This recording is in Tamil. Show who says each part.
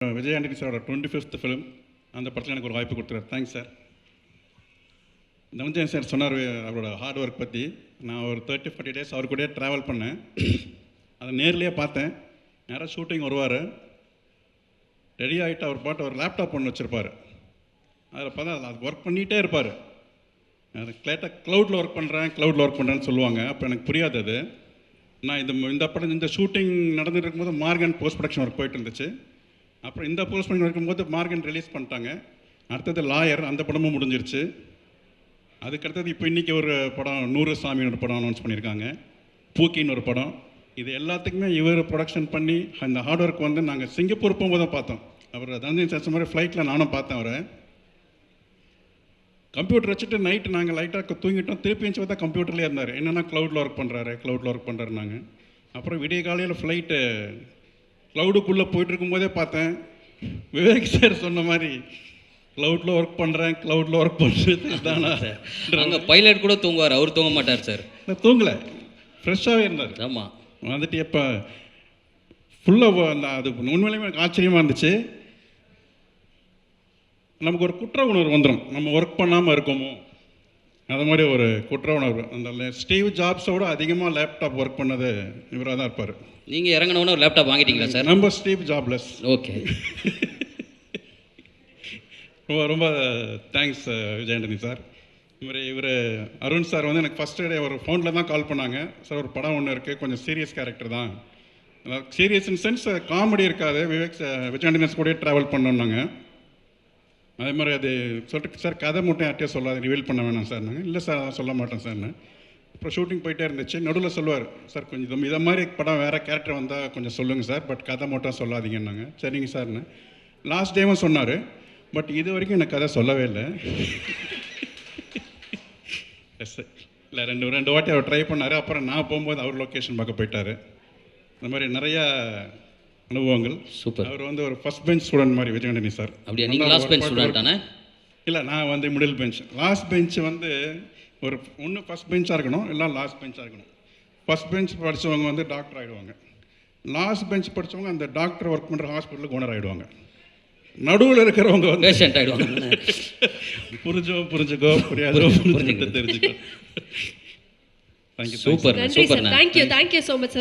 Speaker 1: விஜய் ஆண்டனி சாரோட 25th ஃபிலிம் அந்த படத்தில் எனக்கு ஒரு வாய்ப்பு கொடுத்துருவார். Thanks sir. தனஞ்சயன் சார் சொன்னார் அவரோட ஹார்ட் ஒர்க் பற்றி. நான் ஒரு 30-40 டேஸ் அவர் கூடயே ட்ராவல் பண்ணேன். அதை நேர்லேயே பார்த்தேன். நேராக ஷூட்டிங் வருவார், ரெடி ஆகிட்டு அவர் பாட்டு ஒரு லேப்டாப் ஒன்று வச்சுருப்பார். அதில் பார்த்தா அது ஒர்க் பண்ணிகிட்டே இருப்பார். அது க்ளவுடில் ஒர்க் பண்ணுறேன்னு சொல்லுவாங்க. அப்போ எனக்கு புரியாது அது. நான் இந்த படம் இந்த ஷூட்டிங் நடந்துட்டு இருக்கும்போது மார்கன் போஸ்ட் ப்ரொடக்ஷன் ஒர்க் போயிட்டு இருந்துச்சு. அப்புறம் இந்த போஸ்ட் ப்ரொடக்ஷன் இருக்கும்போது மார்கன் ரிலீஸ் பண்ணிட்டாங்க. அடுத்தது லாயர், அந்த படமும் முடிஞ்சிருச்சு. அதுக்கடுத்தது இப்போ இன்றைக்கி ஒரு படம் 100 சாமின்னு ஒரு படம் அனௌன்ஸ் பண்ணியிருக்காங்க. பூக்கின்னு ஒரு படம். இது எல்லாத்துக்குமே இவர் ப்ரொடக்ஷன் பண்ணி அந்த ஹார்ட் ஒர்க் வந்து நாங்கள் சிங்கப்பூர் போகும்போது தான் பார்த்தோம். அவர் தனஞ்சயன் சார் மாதிரி ஃப்ளைட்டில் நானும் பார்த்தேன் அவரை. கம்ப்யூட்டர் வச்சுட்டு நைட்டு நாங்கள் லைட்டாக தூங்கிட்டோம். திருப்பி வச்சு பார்த்தா கம்ப்யூட்டர்லேயே இருந்தார். என்னென்னா க்ளவுடில் ஒர்க் பண்ணுறாருனாங்க. அப்புறம் விடிய காலையில் ஃப்ளைட்டு க்ளவுடுக்குள்ளே போயிட்டு இருக்கும்போதே பார்த்தேன். விவேக் சார் சொன்ன மாதிரி க்ளவுடில் ஒர்க் பண்ணுறது தானா.
Speaker 2: அங்கே பைலட் கூட தூங்குவார், அவர் தூங்க மாட்டார் சார்.
Speaker 1: தூங்கலை, ஃப்ரெஷ்ஷாகவே இருந்தார்.
Speaker 2: ஆமாம்,
Speaker 1: வந்துட்டு எப்போ ஃபுல்லாக அந்த அது உண்மையிலேயே எனக்கு ஆச்சரியமாக இருந்துச்சு. நமக்கு ஒரு குற்ற உணர்வு வந்துடும், நம்ம ஒர்க் பண்ணாமல் இருக்கோமோ அது மாதிரி ஒரு குற்ற உணர்வு. அந்த ஸ்டீவ் ஜாப்ஸோட அதிகமாக லேப்டாப் ஒர்க் பண்ணது இவராக தான் இருப்பார்.
Speaker 2: நீங்கள் இறங்கினோன்னு ஒரு லேப்டாப் வாங்கிட்டீங்களா சார்?
Speaker 1: நம்ம ஸ்டீவ் ஜாப்லெஸ்.
Speaker 2: ஓகே,
Speaker 1: ரொம்ப ரொம்ப தேங்க்ஸ் விஜய் ஆண்டனி சார். இவர் அருண் சார் வந்து எனக்கு ஃபஸ்ட் டே ஒரு ஃபோனில் தான் கால் பண்ணாங்க. சார் ஒரு படம் ஒன்று இருக்குது, கொஞ்சம் சீரியஸ் கேரக்டர் தான். சீரியஸ் இன் சென்ஸ் காமெடி இருக்காது. விஜய் ஆண்டனி கூட ட்ராவல் பண்ணோன்னாங்க. அதே மாதிரி அது சொல்லிட்டு சார் கதை மட்டும் யார்கிட்டயும் சொல்லாது, ரிவீல் பண்ண வேணாம் சார். நாங்கள் இல்லை சார் அதான் சொல்ல மாட்டேன் சார்னு. அப்புறம் ஷூட்டிங் போயிட்டே இருந்துச்சு. நடுவில் சொல்லுவார், சார் கொஞ்சம் இதை மாதிரி படம் வேறு கேரக்டர் வந்தால் கொஞ்சம் சொல்லுங்கள் சார், பட் கதை மட்டும் சொல்லாதீங்கன்னாங்க. சரிங்க சார்னு. லாஸ்ட் டேவும் சொன்னார், பட் இது வரைக்கும் எனக்கு கதை சொல்லவே இல்லை. Yes sir. இல்லை ரெண்டு வாட்டி அவர் ட்ரை பண்ணார். அப்புறம் நான் போகும்போது அவர் லொக்கேஷன் பார்க்க போயிட்டார். இந்த மாதிரி நிறையா அனுபவங்கள்.
Speaker 2: சூப்பர்.
Speaker 1: அவர் வந்து ஒரு ஃபஸ்ட் பெஞ்ச் ஸ்டூடெண்ட் மாதிரி விஜய் ஆண்டனி சார்.
Speaker 2: அப்படியா? நீங்கள் லாஸ்ட் பெஞ்ச் ஸ்டூடெண்ட் தானே?
Speaker 1: இல்லை, நான் வந்து மிடில் பெஞ்ச். லாஸ்ட் பெஞ்ச் வந்து ஒரு ஒன்று ஃபஸ்ட் பெஞ்சாக இருக்கணும், இல்லை லாஸ்ட் பெஞ்சாக இருக்கணும். ஃபஸ்ட் பெஞ்ச் படித்தவங்க வந்து டாக்டர் ஆகிடுவாங்க. லாஸ்ட் பெஞ்ச் படித்தவங்க அந்த டாக்டர் ஒர்க் பண்ணுற ஹாஸ்பிட்டலுக்கு ஓனர் ஆகிடுவாங்க. நடுவில் இருக்கிறவங்க வந்து
Speaker 2: பேஷண்ட் ஆகிடுவாங்க.
Speaker 1: புரிஞ்சுக்கோ புரியாதோ தெரிஞ்சுக்கோ. தேங்க்யூ.
Speaker 2: சூப்பர்.
Speaker 3: நன்றி sir. Thank you so much sir.